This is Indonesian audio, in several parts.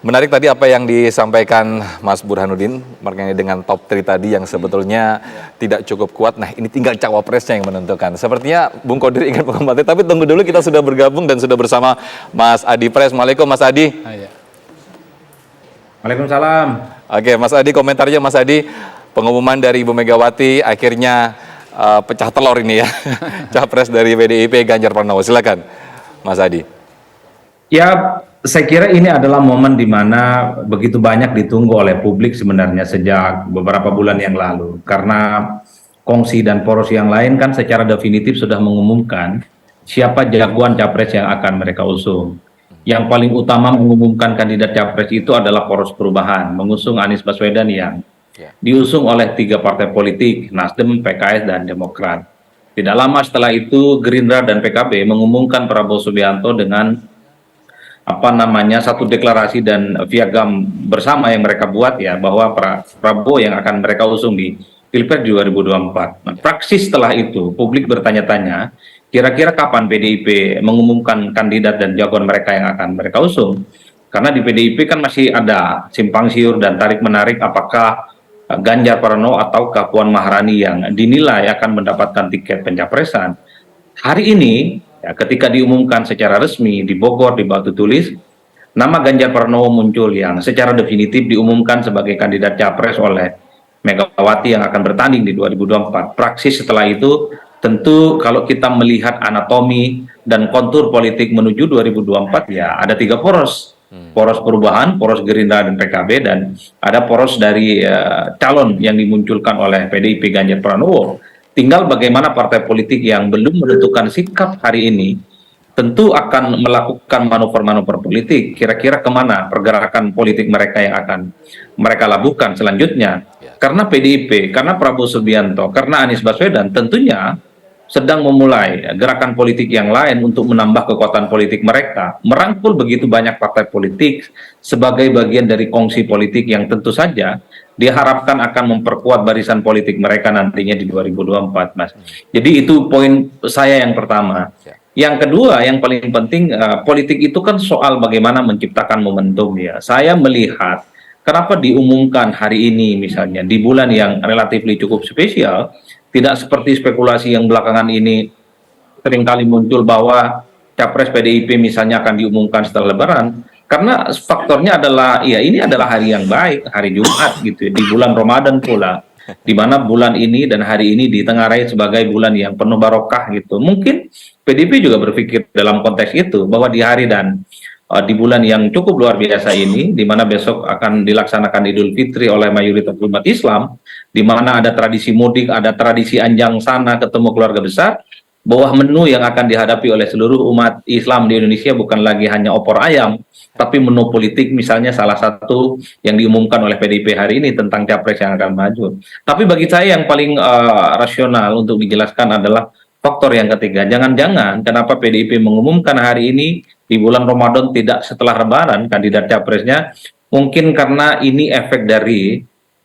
Menarik tadi apa yang disampaikan Mas Burhanuddin mengenai dengan top 3 tadi yang sebetulnya tidak cukup kuat. Nah, ini tinggal cawapresnya yang menentukan. Sepertinya Bung Qadir ingin mengomentari, tapi tunggu dulu, kita sudah bergabung dan sudah bersama Mas Adi Pres. Assalamualaikum Mas Adi. Waalaikumsalam. Oke, Mas Adi, komentarnya Mas Adi, pengumuman dari Ibu Megawati akhirnya pecah telur ini ya. Capres dari PDIP Ganjar Pranowo. Silakan Mas Adi. Ya, saya kira ini adalah momen di mana begitu banyak ditunggu oleh publik sebenarnya sejak beberapa bulan yang lalu. Karena kongsi dan poros yang lain kan secara definitif sudah mengumumkan siapa jagoan capres yang akan mereka usung. Yang paling utama mengumumkan kandidat capres itu adalah poros perubahan, mengusung Anies Baswedan yang diusung oleh 3 partai politik, Nasdem, PKS, dan Demokrat. Tidak lama setelah itu, Gerindra dan PKB mengumumkan Prabowo Subianto dengan satu deklarasi dan piagam bersama yang mereka buat ya, bahwa Prabowo yang akan mereka usung di Pilpres 2024. Nah, praksis setelah itu publik bertanya-tanya, kira-kira kapan PDIP mengumumkan kandidat dan jagoan mereka yang akan mereka usung? Karena di PDIP kan masih ada simpang siur dan tarik-menarik apakah Ganjar Pranowo atau Puan Maharani yang dinilai akan mendapatkan tiket pencapresan. Hari ini, ya, ketika diumumkan secara resmi di Bogor di Batu Tulis, nama Ganjar Pranowo muncul yang secara definitif diumumkan sebagai kandidat capres oleh Megawati yang akan bertanding di 2024. Praksis setelah itu, tentu kalau kita melihat anatomi dan kontur politik menuju 2024, ya ada 3 poros. Poros perubahan, poros Gerindra dan PKB, dan ada poros dari calon yang dimunculkan oleh PDIP Ganjar Pranowo. Tinggal bagaimana partai politik yang belum menentukan sikap hari ini tentu akan melakukan manuver-manuver politik. Kira-kira kemana pergerakan politik mereka yang akan mereka lakukan selanjutnya. Karena PDIP, karena Prabowo Subianto, karena Anies Baswedan tentunya sedang memulai gerakan politik yang lain untuk menambah kekuatan politik mereka, merangkul begitu banyak partai politik sebagai bagian dari kongsi politik yang tentu saja diharapkan akan memperkuat barisan politik mereka nantinya di 2024, Mas. Jadi itu poin saya yang pertama. Yang kedua, yang paling penting, politik itu kan soal bagaimana menciptakan momentum ya. Saya melihat kenapa diumumkan hari ini misalnya di bulan yang relatif cukup spesial, tidak seperti spekulasi yang belakangan ini seringkali muncul bahwa capres PDIP misalnya akan diumumkan setelah Lebaran. Karena faktornya adalah, ya ini adalah hari yang baik, hari Jumat gitu ya, di bulan Ramadan pula, di mana bulan ini dan hari ini ditengarai sebagai bulan yang penuh barokah gitu. Mungkin PDIP juga berpikir dalam konteks itu, bahwa di hari dan di bulan yang cukup luar biasa ini, di mana besok akan dilaksanakan Idul Fitri oleh mayoritas umat Islam, di mana ada tradisi mudik, ada tradisi anjang sana ketemu keluarga besar, bahwa menu yang akan dihadapi oleh seluruh umat Islam di Indonesia bukan lagi hanya opor ayam, tapi menu politik misalnya salah satu yang diumumkan oleh PDIP hari ini tentang capres yang akan maju. Tapi bagi saya yang paling rasional untuk dijelaskan adalah faktor yang ketiga. Jangan-jangan kenapa PDIP mengumumkan hari ini di bulan Ramadan tidak setelah Lebaran kandidat capresnya, mungkin karena ini efek dari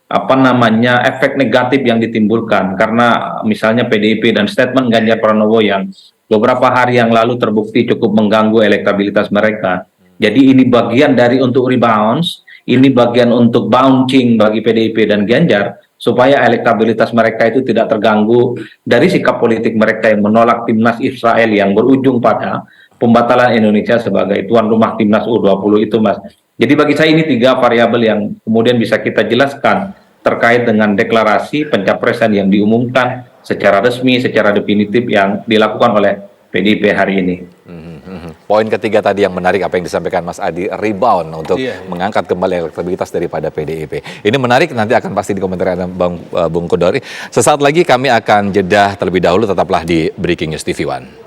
efek negatif yang ditimbulkan karena misalnya PDIP dan statement Ganjar Pranowo yang beberapa hari yang lalu terbukti cukup mengganggu elektabilitas mereka. Jadi ini bagian dari untuk rebounds, ini bagian untuk bouncing bagi PDIP dan Ganjar supaya elektabilitas mereka itu tidak terganggu dari sikap politik mereka yang menolak timnas Israel yang berujung pada pembatalan Indonesia sebagai tuan rumah timnas U20 itu, Mas. Jadi bagi saya ini 3 variabel yang kemudian bisa kita jelaskan terkait dengan deklarasi pencapresan yang diumumkan secara resmi, secara definitif yang dilakukan oleh PDIP hari ini. Poin ketiga tadi yang menarik apa yang disampaikan Mas Adi, rebound untuk mengangkat kembali elektabilitas daripada PDIP. Ini menarik, nanti akan pasti dikomentari Bung Qadir. Sesaat lagi kami akan jeda terlebih dahulu, tetaplah di Breaking News TV One.